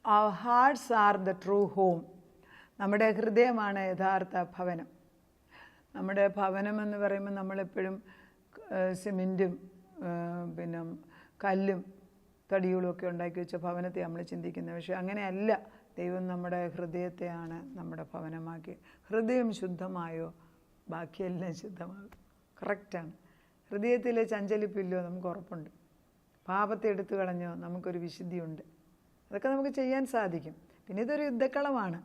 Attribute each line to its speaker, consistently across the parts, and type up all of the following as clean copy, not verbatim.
Speaker 1: Our hearts are the true home. നമ്മുടെ ഹൃദയമാണ് യഥാർത്ഥ ഭവനം. നമ്മുടെ ഭവനം എന്ന് പറയുമ്പോൾ നമ്മളെപ്പോഴും സിമെൻറ്റും പിന്നെ കല്ലും തടികളും ഒക്കെ ഉണ്ടാക്കി വെച്ച ഭവനത്തെ നമ്മൾ ചിന്തിക്കുന്നത്. പക്ഷേ അങ്ങനെയല്ല. ദൈവം നമ്മുടെ ഹൃദയത്തെയാണ് നമ്മുടെ ഭവനമാക്കി. ഹൃദയം ശുദ്ധമായോ ബാക്കിയെല്ലാം ശുദ്ധമാകും. കറക്റ്റാണ്. ഹൃദയത്തിലെ ചഞ്ചലിപ്പില്ലോ നമുക്ക് ഉറപ്പുണ്ട്. പാപത്തെ എടുത്തു കളഞ്ഞോ നമുക്കൊരു വിശുദ്ധിയുണ്ട്. അതൊക്കെ നമുക്ക് ചെയ്യാൻ സാധിക്കും. പിന്നെ ഇതൊരു യുദ്ധക്കളമാണ്.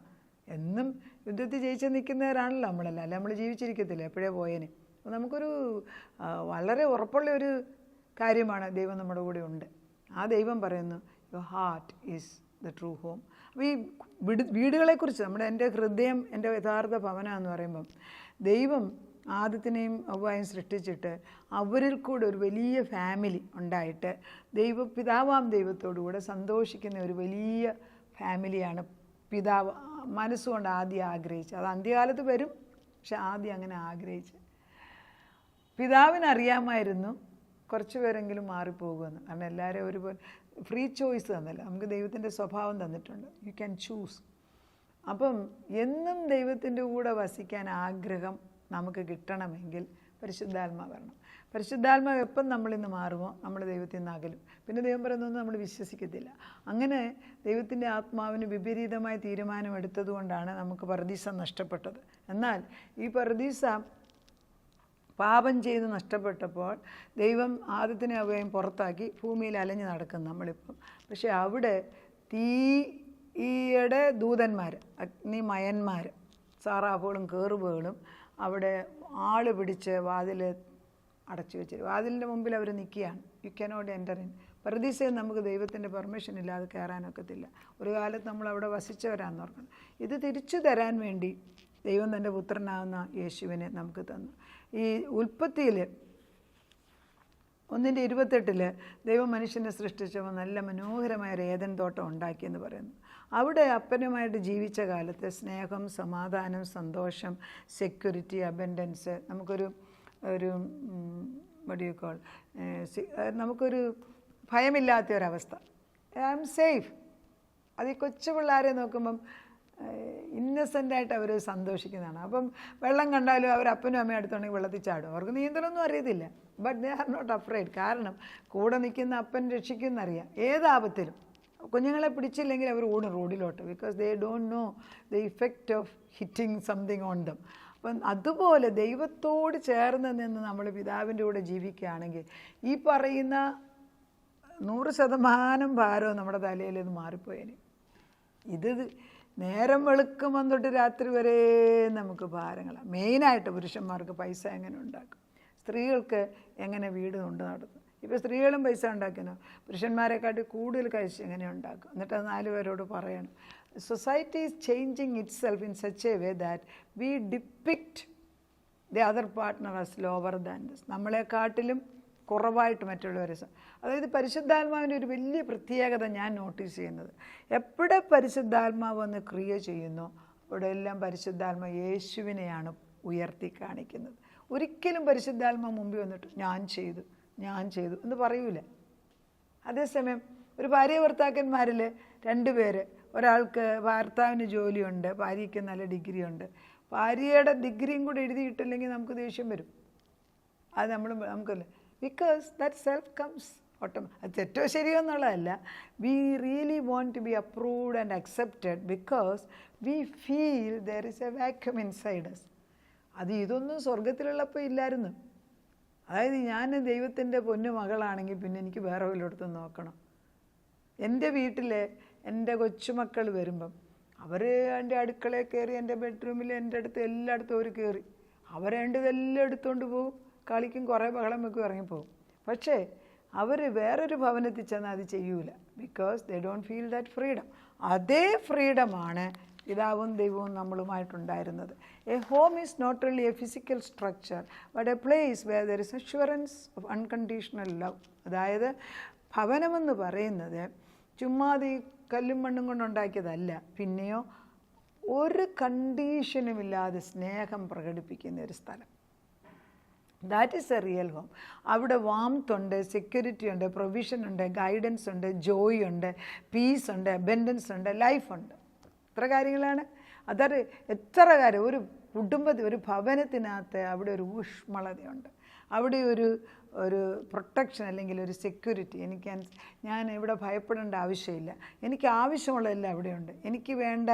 Speaker 1: എന്നും യുദ്ധത്തിൽ ജയിച്ച് നിൽക്കുന്നവരാണല്ലോ നമ്മളല്ല. അല്ല നമ്മൾ ജീവിച്ചിരിക്കത്തില്ല, എപ്പോഴേ പോയേനെ. അപ്പോൾ നമുക്കൊരു വളരെ ഉറപ്പുള്ള ഒരു കാര്യമാണ് ദൈവം നമ്മുടെ കൂടെ ഉണ്ട്. ആ ദൈവം പറയുന്നു your heart is the true home. അപ്പോൾ ഈ വീടുകളെക്കുറിച്ച് എൻ്റെ ഹൃദയം എൻ്റെ യഥാർത്ഥ ഭവനം എന്ന് പറയുമ്പം ദൈവം ആദത്തിനെയും ഹവ്വായും സൃഷ്ടിച്ചിട്ട് അവരിൽ കൂടെ ഒരു വലിയ ഫാമിലി ഉണ്ടായിട്ട് പിതാവാം ദൈവത്തോടു കൂടെ സന്തോഷിക്കുന്ന ഒരു വലിയ ഫാമിലിയാണ് പിതാവ് മനസ്സുകൊണ്ട് ആദ്യം ആഗ്രഹിച്ചത്. അത് അന്ത്യകാലത്ത് വരും, പക്ഷെ ആദ്യം അങ്ങനെ ആഗ്രഹിച്ച്. പിതാവിനറിയാമായിരുന്നു കുറച്ച് പേരെങ്കിലും മാറിപ്പോകുമെന്ന്. കാരണം എല്ലാവരും ഒരുപോലെ ഫ്രീ ചോയ്സ് തന്നല്ല, നമുക്ക് ദൈവത്തിൻ്റെ സ്വഭാവം തന്നിട്ടുണ്ട്. You can choose. അപ്പം എന്നും ദൈവത്തിൻ്റെ കൂടെ വസിക്കാൻ ആഗ്രഹം നമുക്ക് കിട്ടണമെങ്കിൽ പരിശുദ്ധാത്മാവ് വരണം. പരിശുദ്ധാത്മാവ് എപ്പം നമ്മളിന്ന് മാറുമോ നമ്മൾ ദൈവത്തിൽ നിന്ന് അകലും. പിന്നെ ദൈവം പറയുന്നതൊന്നും നമ്മൾ വിശ്വസിക്കത്തില്ല. അങ്ങനെ ദൈവത്തിൻ്റെ ആത്മാവിന് വിപരീതമായ തീരുമാനമെടുത്തതുകൊണ്ടാണ് നമുക്ക് പറുദീസ നഷ്ടപ്പെട്ടത്. എന്നാൽ ഈ പറുദീസ പാപം ചെയ്ത് നഷ്ടപ്പെട്ടപ്പോൾ ദൈവം ആദത്തിനെ അവയും പുറത്താക്കി ഭൂമിയിൽ അലഞ്ഞു നടക്കും നമ്മളിപ്പം. പക്ഷേ അവിടെ തീയുടെ ദൂതന്മാർ, അഗ്നിമയന്മാർ, സാറാഫുകളും കേറുബുകളും അവിടെ ആള് പിടിച്ച് വാതിൽ അടച്ചു വെച്ചിട്ട് വാതിലിൻ്റെ മുമ്പിൽ അവർ നിൽക്കുകയാണ്. You cannot enter in. പറുദീസയിൽ നമുക്ക് ദൈവത്തിൻ്റെ പെർമിഷൻ ഇല്ലാതെ കയറാനൊക്കത്തില്ല. ഒരു കാലത്ത് നമ്മൾ അവിടെ വസിച്ചവരാണെന്ന് ഓർക്കണം. ഇത് തിരിച്ചു തരാൻ വേണ്ടി ദൈവം തൻ്റെ പുത്രനാകുന്ന യേശുവിനെ നമുക്ക് തന്നു. ഈ ഉൽപ്പത്തിയിൽ 1:28 ദൈവം മനുഷ്യനെ സൃഷ്ടിച്ചപ്പോൾ നല്ല മനോഹരമായ ഒരു ഏദൻ തോട്ടം ഉണ്ടാക്കിയെന്ന് പറയുന്നു. അവിടെ അപ്പനുമായിട്ട് ജീവിച്ച കാലത്ത് സ്നേഹം, സമാധാനം, സന്തോഷം, സെക്യൂരിറ്റി, അബൻഡൻസ്, നമുക്കൊരു വടിയേക്കാൾ നമുക്കൊരു ഭയമില്ലാത്ത ഒരവസ്ഥ. I am safe. അത് ഈ കൊച്ചു പിള്ളേരെ നോക്കുമ്പം ഇന്നസെൻ്റായിട്ട് അവർ സന്തോഷിക്കുന്നതാണ്. അപ്പം വെള്ളം കണ്ടാലും അവർ അപ്പനും അമ്മയും അടുത്തുണ്ടെങ്കിൽ വെള്ളത്തിൽ ചാടും. അവർക്ക് നീന്തലൊന്നും അറിയത്തില്ല. But they are not afraid. കാരണം കൂടെ നിൽക്കുന്ന അപ്പൻ രക്ഷിക്കുമെന്നറിയാം. ഏതാപത്തിലും കുഞ്ഞുങ്ങളെ പിടിച്ചില്ലെങ്കിൽ അവർ ഓടും റോഡിലോട്ട്. Because they don't know the effect of hitting something on them. അപ്പം അതുപോലെ ദൈവത്തോട് ചേർന്ന് നിന്ന് നമ്മൾ പിതാവിൻ്റെ കൂടെ ജീവിക്കുകയാണെങ്കിൽ ഈ പറയുന്ന 100% ഭാരവും നമ്മുടെ തലയിൽ നിന്ന് മാറിപ്പോയേനെ. ഇത് നേരം വെളുക്കുമ്പം തൊട്ട് രാത്രി വരെ നമുക്ക് ഭാരങ്ങളാണ്. മെയിനായിട്ട് പുരുഷന്മാർക്ക് പൈസ എങ്ങനെ ഉണ്ടാക്കും, സ്ത്രീകൾക്ക് എങ്ങനെ വീട് കൊണ്ട് നടത്തും. ഇപ്പോൾ സ്ത്രീകളും പൈസ ഉണ്ടാക്കുന്നു, പുരുഷന്മാരെക്കാട്ടി കൂടുതൽ കഴിച്ച് എങ്ങനെ ഉണ്ടാക്കും. എന്നിട്ട് അത് 4 പേരോട് പറയണം. Society is changing itself in such a way that we depict the other partner as lower than this. നമ്മളെക്കാട്ടിലും കുറവായിട്ട് മറ്റുള്ളവരെ. അതായത് പരിശുദ്ധാത്മാവിൻ്റെ ഒരു വലിയ പ്രത്യേകത ഞാൻ നോട്ടീസ് ചെയ്യുന്നത്, എവിടെ പരിശുദ്ധാത്മാവ് വന്ന് ക്രിയ ചെയ്യുന്നോ അവിടെ എല്ലാം പരിശുദ്ധാത്മാവ് യേശുവിനെയാണ് ഉയർത്തി കാണിക്കുന്നത്. ഒരിക്കലും പരിശുദ്ധാത്മാവ് മുമ്പിൽ വന്നിട്ട് ഞാൻ ചെയ്തു എന്ന് പറയൂല. അതേസമയം ഒരു ഭാര്യ ഭർത്താക്കന്മാരിൽ 2 പേര്, ഒരാൾക്ക് ഭർത്താവിന് ജോലിയുണ്ട്, ഭാര്യയ്ക്ക് നല്ല ഡിഗ്രി ഉണ്ട്. ഭാര്യയുടെ ഡിഗ്രിയും കൂടെ എഴുതിയിട്ടില്ലെങ്കിൽ നമുക്ക് ദേഷ്യം വരും. അത് നമുക്കല്ലേ. Because that self comes automatic. അത് തെറ്റോ ശരിയോ എന്നുള്ളതല്ല. We really want to be approved and accepted because we feel there is a vacuum inside us. അത് ഇതൊന്നും സ്വർഗത്തിലുള്ളപ്പോൾ ഇല്ലായിരുന്നു. അതായത് ഞാൻ ദൈവത്തിൻ്റെ പൊന്നു മകളാണെങ്കിൽ പിന്നെ എനിക്ക് വേറെ വല്ലയിടത്തും നോക്കണം. എൻ്റെ വീട്ടിൽ എൻ്റെ കൊച്ചുമക്കൾ വരുമ്പം അവർ എൻ്റെ അടുക്കളയിൽ കയറി, എൻ്റെ ബെഡ്റൂമിൽ, എൻ്റെ അടുത്ത് എല്ലായിടത്തും അവർ കയറി അവരെല്ലാം എടുത്തുകൊണ്ട് പോകും, കളിക്കും, കുറേ ബഹളം വെക്കും, ഇറങ്ങിപ്പോകും. പക്ഷേ അവർ വേറൊരു ഭവനത്തിൽ ചെന്നാൽ അത് ചെയ്യൂല. Because they don't feel that freedom. അതേ ഫ്രീഡമാണ് പിതാവും ദൈവവും നമ്മളുമായിട്ടുണ്ടായിരുന്നത്. A home is not only a physical structure but a place where there is assurance of unconditional love. അതായത് ഭവനമെന്ന് പറയുന്നത് ചുമ്മാതെ ഈ കല്ലും മണ്ണും കൊണ്ടുണ്ടാക്കിയതല്ല, പിന്നെയോ ഒരു കണ്ടീഷനുമില്ലാതെ സ്നേഹം പ്രകടിപ്പിക്കുന്ന ഒരു സ്ഥലം. That is A real home. അവിടെ വാംത്ത് ഉണ്ട്, സെക്യൂരിറ്റി ഉണ്ട്, പ്രൊവിഷൻ ഉണ്ട്, ഗൈഡൻസ് ഉണ്ട്, ജോയ് ഉണ്ട്, പീസ് ഉണ്ട്, അബൻഡൻസ് ഉണ്ട്, ലൈഫുണ്ട്. എത്ര കാര്യങ്ങളാണ്! അതൊരു എത്ര കാര്യം! ഒരു കുടുംബത്തിൽ, ഒരു ഭവനത്തിനകത്ത് അവിടെ ഒരു ഊഷ്മളതയുണ്ട്, അവിടെ ഒരു പ്രൊട്ടക്ഷൻ, അല്ലെങ്കിൽ ഒരു സെക്യൂരിറ്റി. ഞാൻ ഇവിടെ ഭയപ്പെടേണ്ട ആവശ്യമില്ല. എനിക്ക് ആവശ്യമുള്ളതെല്ലാം അവിടെയുണ്ട്. എനിക്ക് വേണ്ട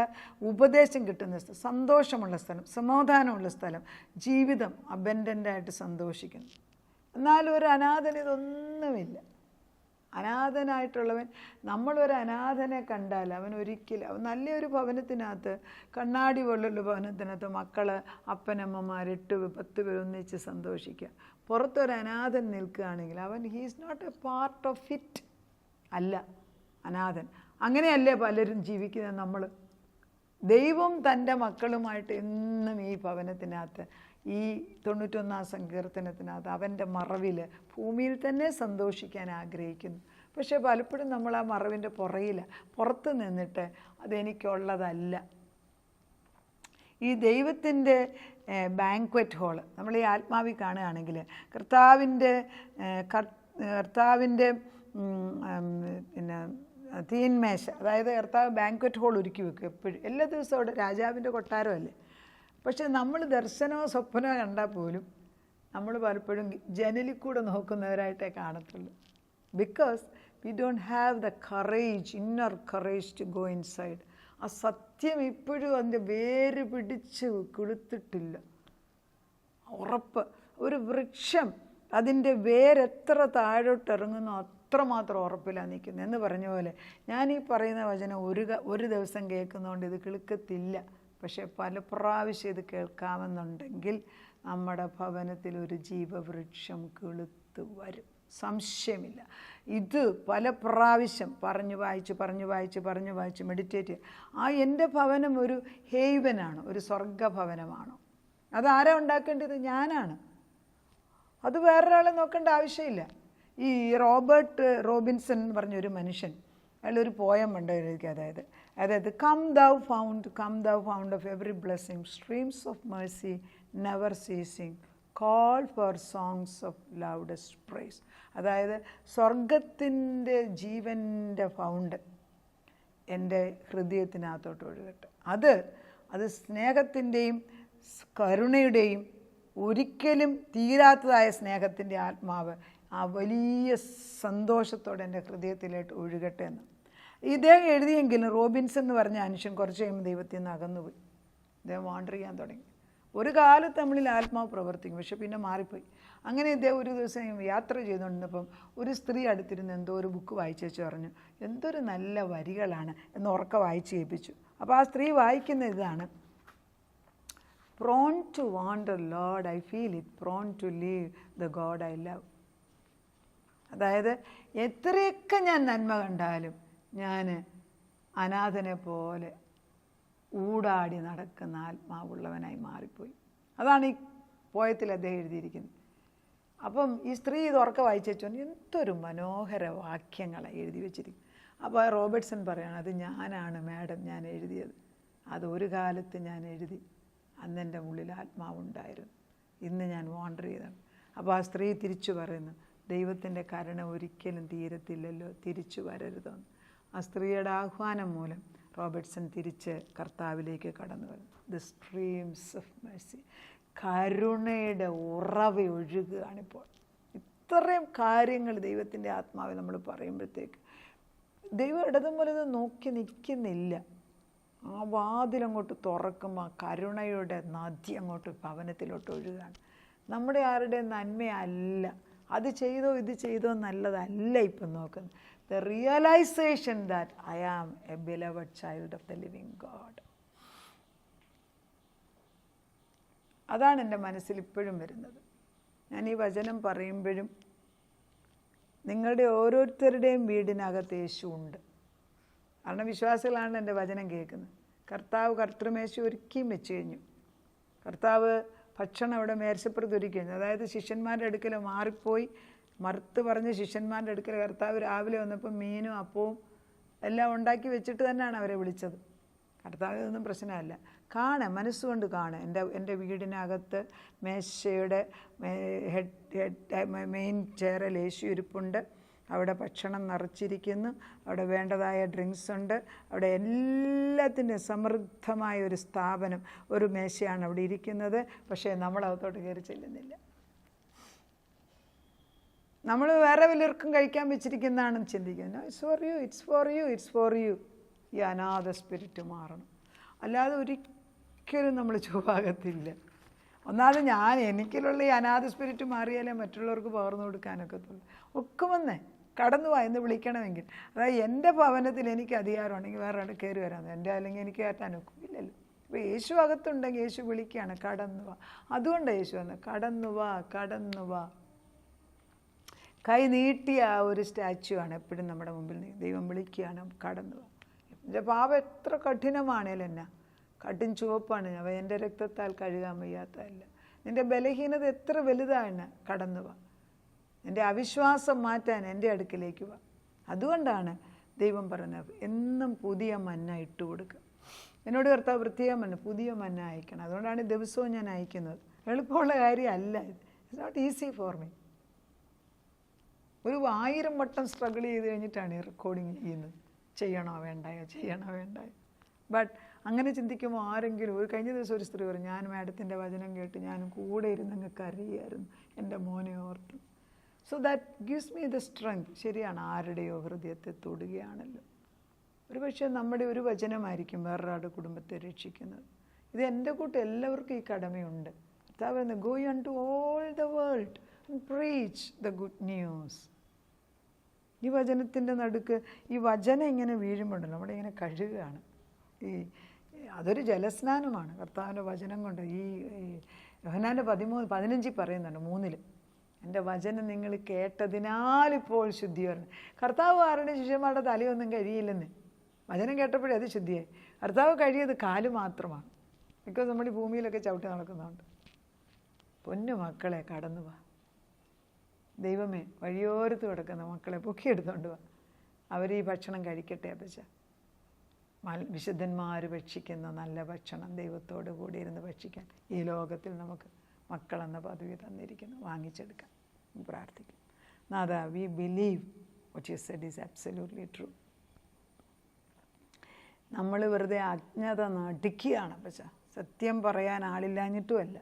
Speaker 1: ഉപദേശം കിട്ടുന്ന സ്ഥലം, സന്തോഷമുള്ള സ്ഥലം, സമാധാനമുള്ള സ്ഥലം, ജീവിതം അബൻഡൻ്റായിട്ട് സന്തോഷിക്കുന്നു. എന്നാലും ഒരു അനാഥന് ഇതൊന്നുമില്ല. അനാഥനായിട്ടുള്ളവൻ, നമ്മളൊരു അനാഥനെ കണ്ടാൽ അവൻ ഒരിക്കലും, നല്ലൊരു ഭവനത്തിനകത്ത്, കണ്ണാടി പോലുള്ള ഭവനത്തിനകത്ത് മക്കൾ, അപ്പനമ്മമാർ 8-10 പേർ ഒന്നിച്ച് സന്തോഷിക്കുക. പുറത്തൊരു അനാഥൻ നിൽക്കുകയാണെങ്കിൽ അവൻ he's not a part of it, അല്ല അനാഥൻ. അങ്ങനെയല്ലേ പലരും ജീവിക്കുന്നത്. നമ്മൾ ദൈവം തൻ്റെ മക്കളുമായിട്ട് എന്നും ഈ ഭവനത്തിനകത്ത്, ഈ 91 സങ്കീർത്തനത്തിനകത്ത് അവൻ്റെ മറവിൽ ഭൂമിയിൽ തന്നെ സന്തോഷിക്കാൻ ആഗ്രഹിക്കുന്നു. പക്ഷേ പലപ്പോഴും നമ്മൾ ആ മറവിൻ്റെ പുറത്ത് നിന്നിട്ട് അതെനിക്കുള്ളതല്ല. ഈ ദൈവത്തിൻ്റെ ബാങ്ക്വറ്റ് ഹാള് നമ്മൾ ഈ ആത്മാവിൽ കാണുകയാണെങ്കിൽ, കർത്താവിൻ്റെ പിന്നെ തീന്മേശ, അതായത് കർത്താവ് ബാങ്ക്വറ്റ് ഹാൾ ഒരുക്കി വെക്കും എപ്പോഴും, എല്ലാ ദിവസവും അവിടെ. രാജാവിൻ്റെ കൊട്ടാരമല്ലേ. പക്ഷെ നമ്മൾ ദർശനമോ സ്വപ്നമോ കണ്ടാൽ പോലും നമ്മൾ പലപ്പോഴും ജനലിൽ കൂടെ നോക്കുന്നവരായിട്ടേ കാണത്തുള്ളൂ. Because we don't have the courage, inner courage to go inside. ആ സത്യം ഇപ്പോഴും അതിൻ്റെ വേര് പിടിച്ച് കൊളുത്തിട്ടില്ല. ഉറപ്പ്. ഒരു വൃക്ഷം അതിൻ്റെ വേരെത്ര താഴോട്ട് ഇറങ്ങുന്നോ അത്രമാത്രം ഉറപ്പിലാണ് നിൽക്കുന്നത് എന്ന് പറഞ്ഞ പോലെ, ഞാൻ ഈ പറയുന്ന വചനം ഒരു ദിവസം കേൾക്കുന്നതുകൊണ്ട് ഇത് കിളുക്കത്തില്ല. പക്ഷേ പല പ്രാവശ്യം ഇത് കേൾക്കാമെന്നുണ്ടെങ്കിൽ നമ്മുടെ ഭവനത്തിൽ ഒരു ജീവവൃക്ഷം കിളുത്ത് വരും, സംശയമില്ല. ഇത് പല പ്രാവശ്യം പറഞ്ഞു വായിച്ച് മെഡിറ്റേറ്റ് ചെയ്യുക. എൻ്റെ ഭവനം ഒരു ഹേവനാണ്, ഒരു സ്വർഗഭവനമാണ്. അതാരാ ഉണ്ടാക്കേണ്ടത്? ഞാനാണ്. അത് വേറൊരാളെ നോക്കേണ്ട ആവശ്യമില്ല. ഈ റോബർട്ട് റോബിൻസൺ എന്ന് പറഞ്ഞൊരു മനുഷ്യൻ, അയാളൊരു പോയം ഉണ്ട് എഴുതി. അതായത് come thou fount of every blessing, streams of mercy never ceasing, call for songs of loudest praise. അതായത് സ്വർഗത്തിൻ്റെ ജീവൻ്റെ ഫൗണ്ട് എൻ്റെ ഹൃദയത്തിനകത്തോട്ട് ഒഴുകട്ടെ. അത് സ്നേഹത്തിൻ്റെയും കരുണയുടെയും ഒരിക്കലും തീരാത്തതായ സ്നേഹത്തിൻ്റെ ആത്മാവ് ആ വലിയ സന്തോഷത്തോടെ എൻ്റെ ഹൃദയത്തിലേക്ക് ഒഴുകട്ടെ എന്ന് ഇദ്ദേഹം എഴുതിയെങ്കിലും റോബിൻസൺ എന്ന് പറഞ്ഞ മനുഷ്യൻ കുറച്ച് കഴിയുമ്പോൾ ദൈവത്തിൽ നിന്ന് അകന്നുപോയി. ഇദ്ദേഹം വാണ്ടർ ചെയ്യാൻ തുടങ്ങി. ഒരു കാലത്ത് നമ്മളിൽ ആത്മാവ് പ്രവർത്തിക്കും, പക്ഷെ പിന്നെ മാറിപ്പോയി. അങ്ങനെ ഇദ്ദേഹം ഒരു ദിവസം യാത്ര ചെയ്തുകൊണ്ടിരുന്നപ്പം ഒരു സ്ത്രീ അടുത്തിരുന്ന് എന്തോ ഒരു ബുക്ക് വായിച്ചു പറഞ്ഞു, എന്തൊരു നല്ല വരികളാണ് എന്ന് ഉറക്കെ വായിച്ച് കേൾപ്പിച്ചു. അപ്പോൾ ആ സ്ത്രീ വായിക്കുന്ന ഇതാണ്: prone to wander, Lord, I feel it, prone to leave the God I love. അതായത് എത്രയൊക്കെ ഞാൻ നന്മ കണ്ടാലും ഞാൻ അനാഥനെ പോലെ ഊടാടി നടക്കുന്ന ആത്മാവുള്ളവനായി മാറിപ്പോയി. അതാണ് ഈ പോയത്തിൽ അദ്ദേഹം എഴുതിയിരിക്കുന്നത്. അപ്പം ഈ സ്ത്രീ ഇത് ഉറക്കെ വായിച്ചു, എന്തൊരു മനോഹര വാക്യങ്ങളാണ് എഴുതി വെച്ചിരിക്കുന്നത്. അപ്പോൾ റോബർട്ട്സൺ പറയുകയാണ്, അത് ഞാനാണ് മാഡം, ഞാൻ എഴുതിയത്. അതൊരു കാലത്ത് ഞാൻ എഴുതി, അന്ന് എൻ്റെ ഉള്ളിൽ ആത്മാവുണ്ടായിരുന്നു, ഇന്ന് ഞാൻ വാണ്ടർ ചെയ്താണ്. അപ്പോൾ ആ സ്ത്രീ തിരിച്ചു പറയുന്നു, ദൈവത്തിൻ്റെ കരുണ ഒരിക്കലും തീരത്തില്ലല്ലോ, തിരിച്ചു വരരുതെന്ന്. ആ സ്ത്രീയുടെ ആഹ്വാനം മൂലം റോബർട്ട്സൺ തിരിച്ച് കർത്താവിലേക്ക് കടന്നു വരുന്നു. ദ സ്ട്രീംസ് ഓഫ് മെർസി, കരുണയുടെ ഉറവ ഒഴുകുകയാണിപ്പോൾ. ഇത്രയും കാര്യങ്ങൾ ദൈവത്തിൻ്റെ ആത്മാവ് നമ്മൾ പറയുമ്പോഴത്തേക്ക് ദൈവം ഇടതും വലതും നോക്കി നിൽക്കുന്നില്ല. ആ വാതിലങ്ങോട്ട് തുറക്കുമ്പോൾ കരുണയുടെ നദി അങ്ങോട്ട് ഭവനത്തിലോട്ട് ഒഴുകുകയാണ്. നമ്മുടെ ആരുടെ നന്മയല്ല, അത് ചെയ്തോ ഇത് ചെയ്തോ നല്ലതല്ല ഇപ്പം നോക്കുന്നത്. The realisation that I am a beloved child of the living God. അതാണ് എൻ്റെ മനസ്സിൽ ഇപ്പോഴും വരുന്നത്. ഞാൻ ഈ വചനം പറയുമ്പോഴും നിങ്ങളുടെ ഓരോരുത്തരുടെയും വീടിനകത്ത് യേശു ഉണ്ട്. കാരണം വിശ്വാസികളാണ് എൻ്റെ വചനം കേൾക്കുന്നത്. കർത്താവ് കർത്തൃമേശ ഒരുക്കിയും വെച്ച് കഴിഞ്ഞു. കർത്താവ് ഭക്ഷണം അവിടെ മേശപ്പുറത്ത് ഒരുക്കി കഴിഞ്ഞു. അതായത് ശിഷ്യന്മാരുടെ അടുക്കൽ മാറിപ്പോയി മറുത്ത് പറഞ്ഞ് ശിഷ്യന്മാരുടെ അടുക്കൽ കർത്താവ് രാവിലെ വന്നപ്പോൾ മീനും അപ്പവും എല്ലാം ഉണ്ടാക്കി വെച്ചിട്ട് തന്നെയാണ് അവരെ വിളിച്ചത്. കർത്താവ് ഇതൊന്നും പ്രശ്നമല്ല. മനസ്സുകൊണ്ട് എൻ്റെ വീടിനകത്ത് മേശയുടെ മെയിൻ ചെയറിൽ യേശു ഇരിപ്പുണ്ട്, അവിടെ ഭക്ഷണം നിറച്ചിരിക്കുന്നു, അവിടെ വേണ്ടതായ ഡ്രിങ്ക്സ് ഉണ്ട്, അവിടെ എല്ലാത്തിൻ്റെ സമൃദ്ധമായ ഒരു സ്ഥാപനം, ഒരു മേശയാണ് അവിടെ ഇരിക്കുന്നത്. പക്ഷേ നമ്മളകത്തോട്ട് കയറി ചെല്ലുന്നില്ല. നമ്മൾ വേറെ വല്ലവർക്കും കഴിക്കാൻ വെച്ചിരിക്കുന്നതാണെന്ന് ചിന്തിക്കുന്നത്. It's for you. ഈ അനാഥ സ്പിരിറ്റ് മാറണം, അല്ലാതെ ഒരിക്കലും നമ്മൾ ചുവാകത്തില്ല. ഒന്നാമത് എനിക്കിലുള്ള ഈ അനാഥ സ്പിരിറ്റ് മാറിയാലേ മറ്റുള്ളവർക്ക് പകർന്നു കൊടുക്കാനൊക്കത്തുള്ളൂ. ഒക്കുമെന്നേ കടന്നു വാ എന്ന് വിളിക്കണമെങ്കിൽ, അതായത് എൻ്റെ ഭവനത്തിൽ എനിക്ക് അധികാരമുണ്ടെങ്കിൽ വേറെ ആൾ കയറി വരാമെന്ന്, എൻ്റെ അല്ലെങ്കിൽ എനിക്ക് കയറ്റാൻ ഒക്കില്ലല്ലോ. അപ്പോൾ യേശു അകത്തുണ്ടെങ്കിൽ യേശു വിളിക്കുകയാണ്, കടന്നു വാ. അതുകൊണ്ടാണ് യേശു വന്നത്, കടന്നു വാ. കൈ നീട്ടിയ ആ ഒരു സ്റ്റാച്ചു ആണ് എപ്പോഴും നമ്മുടെ മുമ്പിൽ. ദൈവം വിളിക്കുകയാണ്, കടന്നു വാ. എൻ്റെ പാപം എത്ര കഠിനമാണേലും എന്നാ കടും ചുവപ്പാണ്, അവ എൻ്റെ രക്തത്താൽ കഴുകാൻ വയ്യാത്തതല്ല. നിൻ്റെ ബലഹീനത എത്ര വലുതാണ്, കടന്നു വാ. എൻ്റെ അവിശ്വാസം മാറ്റാൻ എൻ്റെ അടുക്കിലേക്ക് വാ. അതുകൊണ്ടാണ് ദൈവം പറഞ്ഞത് എന്നും പുതിയ മന്ന ഇട്ട് കൊടുക്കുക. എന്നോട് കർത്താവ് പ്രത്യേകം പറഞ്ഞു, പുതിയ മന്ന അയക്കണം. അതുകൊണ്ടാണ് ദിവസവും ഞാൻ അയക്കുന്നത്. എളുപ്പമുള്ള കാര്യമല്ല ഇത്. It's not easy for me. ഒരു 1000 വട്ടം സ്ട്രഗിൾ ചെയ്ത് കഴിഞ്ഞിട്ടാണ് ഈ റെക്കോർഡിങ് ചെയ്യുന്നത്. ചെയ്യണോ വേണ്ടായോ. ബട്ട് അങ്ങനെ ചിന്തിക്കുമ്പോൾ ആരെങ്കിലും കഴിഞ്ഞ ദിവസം ഒരു സ്ത്രീ പറഞ്ഞു, ഞാൻ മാഡത്തിൻ്റെ വചനം കേട്ട് ഞാനും കൂടെ ഇരുന്നങ്ങ് കരയായിരുന്നു എൻ്റെ മോനെ ഓർത്ത്. So that gives me the strength. ശരിയാണ്, ആരുടെയോ ഹൃദയത്തെ തൊടുകയാണല്ലോ. ഒരു പക്ഷേ നമ്മുടെ ഒരു വചനമായിരിക്കും വേറൊരാളുടെ കുടുംബത്തെ രക്ഷിക്കുന്നത്. ഇത് എൻ്റെ കൂട്ട് എല്ലാവർക്കും ഈ കടമയുണ്ട്. Go on to all the world and preach the good news. ഈ വചനത്തിൻ്റെ നടുക്ക് ഈ വചനം ഇങ്ങനെ വീഴുമ്പോഴല്ലോ നമ്മുടെ ഇങ്ങനെ കഴുകുകയാണ്. അതൊരു ജലസ്നാനമാണ് കർത്താവിൻ്റെ വചനം കൊണ്ട്. ഈ യോഹന്നാൻ്റെ 15 പറയുന്നുണ്ട് 3 എൻ്റെ വചനം നിങ്ങൾ കേട്ടതിനാൽ ഇപ്പോൾ ശുദ്ധീകരണം. കർത്താവ് ആരുടെ ശിഷ്യന്മാരുടെ തലയൊന്നും കഴിയില്ലെന്ന് വചനം കേട്ടപ്പോഴേ അത് ശുദ്ധിയായി. കർത്താവ് കഴിയത് കാല് മാത്രമാണ്. ബിക്കോസ് നമ്മൾ ഈ ഭൂമിയിലൊക്കെ ചവിട്ടി നടക്കുന്നുണ്ട്. പൊന്നു മക്കളെ, കടന്നു വാ. ദൈവമേ, വഴിയോരത്ത് കിടക്കുന്ന മക്കളെ പൊക്കിയെടുത്തോണ്ട് വാ. അവർ ഈ ഭക്ഷണം കഴിക്കട്ടെ. അപ്പച്ച വിശുദ്ധന്മാർ ഭക്ഷിക്കുന്ന നല്ല ഭക്ഷണം ദൈവത്തോട് കൂടി ഇരുന്ന് ഭക്ഷിക്കാൻ ഈ ലോകത്തിൽ നമുക്ക് മക്കളെന്ന പദവി തന്നിരിക്കുന്നു. വാങ്ങിച്ചെടുക്കാം. പ്രാർത്ഥിക്കും. നാഥ, we believe what you said is absolutely true. നമ്മൾ വെറുതെ അജ്ഞത നടിക്കുകയാണ്. അപ്പച്ച സത്യം പറയാൻ ആളില്ലാഞ്ഞിട്ടുമല്ല.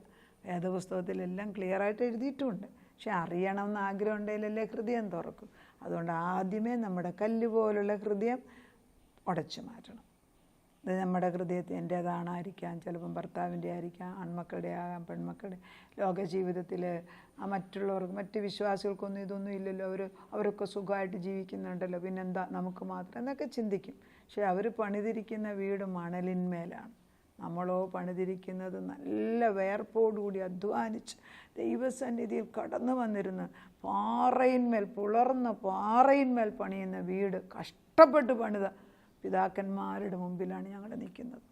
Speaker 1: വേദപുസ്തകത്തിലെല്ലാം ക്ലിയറായിട്ട് എഴുതിയിട്ടുമുണ്ട്. പക്ഷെ അറിയണമെന്ന് ആഗ്രഹം ഉണ്ടെങ്കിലല്ലേ ഹൃദയം തുറക്കും. അതുകൊണ്ട് ആദ്യമേ നമ്മുടെ കല്ല് പോലുള്ള ഹൃദയം ഉടച്ചു മാറ്റണം. ഇത് നമ്മുടെ ഹൃദയത്തിൽ എൻ്റേതാണായിരിക്കാം, ചിലപ്പം ഭർത്താവിൻ്റെ ആയിരിക്കാം, ആൺമക്കളുടെ ആകാം, പെൺമക്കളുടെ. ലോക ജീവിതത്തിൽ മറ്റുള്ളവർക്ക്, മറ്റ് വിശ്വാസികൾക്കൊന്നും ഇതൊന്നും ഇല്ലല്ലോ, അവരൊക്കെ സുഖമായിട്ട് ജീവിക്കുന്നുണ്ടല്ലോ, പിന്നെന്താ നമുക്ക് മാത്രം എന്നൊക്കെ ചിന്തിക്കും. പക്ഷെ അവർ പണിതിരിക്കുന്ന വീട് മണലിന്മേലാണ്. നമ്മളോ പണിതിരിക്കുന്നത് നല്ല വേർപ്പോടുകൂടി അധ്വാനിച്ച് ദൈവസന്നിധിയിൽ കടന്നു വന്നിരുന്ന് പുലർന്ന പാറയിന്മേൽ പണിയുന്ന വീട്, കഷ്ടപ്പെട്ട് പണിത പിതാക്കന്മാരുടെ മുമ്പിലാണ് ഞങ്ങൾ നിൽക്കുന്നത്.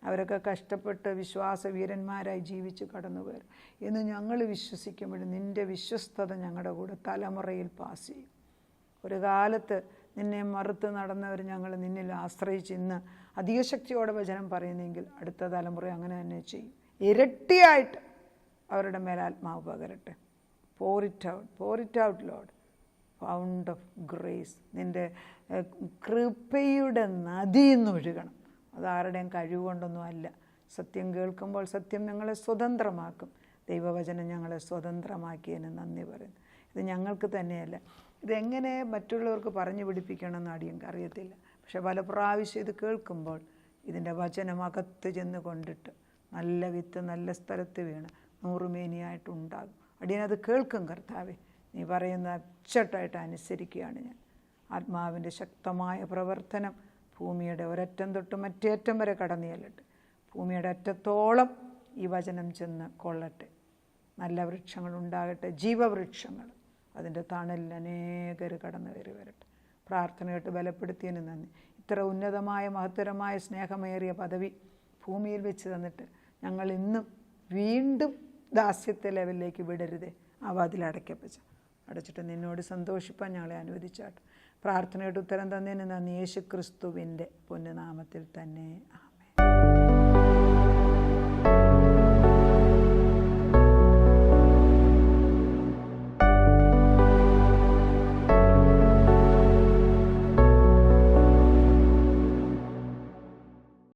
Speaker 1: അവരൊക്കെ കഷ്ടപ്പെട്ട് വിശ്വാസവീരന്മാരായി ജീവിച്ച് കടന്നു വരും എന്ന് ഞങ്ങൾ വിശ്വസിക്കുമ്പോൾ നിൻ്റെ വിശ്വസ്തത ഞങ്ങളുടെ കൂടെ തലമുറയിൽ പാസ് ചെയ്യും. ഒരു കാലത്ത് നിന്നെ മറുത്ത് നടന്നവർ ഞങ്ങൾ നിന്നിൽ ആശ്രയിച്ച് ഇന്ന് അധിക ശക്തിയോടെ വചനം പറയുന്നെങ്കിൽ അടുത്ത തലമുറ അങ്ങനെ തന്നെ ചെയ്യും. ഇരട്ടിയായിട്ട് അവരുടെ മേൽ ആത്മാവ് പകരട്ടെ. pour it out Lord. Found of grace, നിൻ്റെ കൃപയുടെ നദിയിൽ നിന്ന് ഒഴുകണം. അതാരുടെയും കഴിവുകൊണ്ടൊന്നും അല്ല. സത്യം കേൾക്കുമ്പോൾ സത്യം ഞങ്ങളെ സ്വതന്ത്രമാക്കും. ദൈവവചനം ഞങ്ങളെ സ്വതന്ത്രമാക്കിയതിന് നന്ദി പറയുന്നു. ഇത് ഞങ്ങൾക്ക് തന്നെയല്ല, ഇതെങ്ങനെ മറ്റുള്ളവർക്ക് പറഞ്ഞു പിടിപ്പിക്കണമെന്ന് അടിയങ്ങൾക്ക് അറിയത്തില്ല. പക്ഷെ പല പ്രാവശ്യം ഇത് കേൾക്കുമ്പോൾ ഇതിൻ്റെ വചനം അകത്ത് ചെന്ന് കൊണ്ടിട്ട് നല്ല വിത്ത് നല്ല സ്ഥലത്ത് വീണ് നൂറുമേനിയായിട്ടുണ്ടാകും. അടിയനത് കേൾക്കും. കർത്താവേ, നീ പറയുന്ന അച്ചട്ടായിട്ട് അനുസരിക്കുകയാണ് ഞാൻ. ആത്മാവിൻ്റെ ശക്തമായ പ്രവർത്തനം ഭൂമിയുടെ ഒരറ്റം തൊട്ട് മറ്റേ അറ്റം വരെ കടന്നു ചെല്ലട്ടെ. ഭൂമിയുടെ അറ്റത്തോളം ഈ വചനം ചെന്ന് കൊള്ളട്ടെ. നല്ല വൃക്ഷങ്ങളുണ്ടാകട്ടെ, ജീവവൃക്ഷങ്ങൾ. അതിൻ്റെ തണലിൽ അനേകർ കടന്നു കയറി വരട്ടെ. പ്രാർത്ഥനയായിട്ട് ബലപ്പെടുത്തിയതിന് നന്ദി. ഇത്ര ഉന്നതമായ മഹത്തരമായ സ്നേഹമേറിയ പദവി ഭൂമിയിൽ വെച്ച് തന്നിട്ട് ഞങ്ങൾ ഇന്നും വീണ്ടും ദാസ്യത്തെ ലെവലിലേക്ക് വിടരുതേ. ആ വാതിൽ അടച്ചിട്ട് നിന്നോട് സന്തോഷിപ്പാൻ ഞങ്ങളെ അനുവദിച്ചാട്ട്. പ്രാർത്ഥനയുടെ ഉത്തരം തന്നതിന് നന്ദി. യേശു ക്രിസ്തുവിൻ്റെ പൊന്നുനാമത്തിൽ തന്നെ.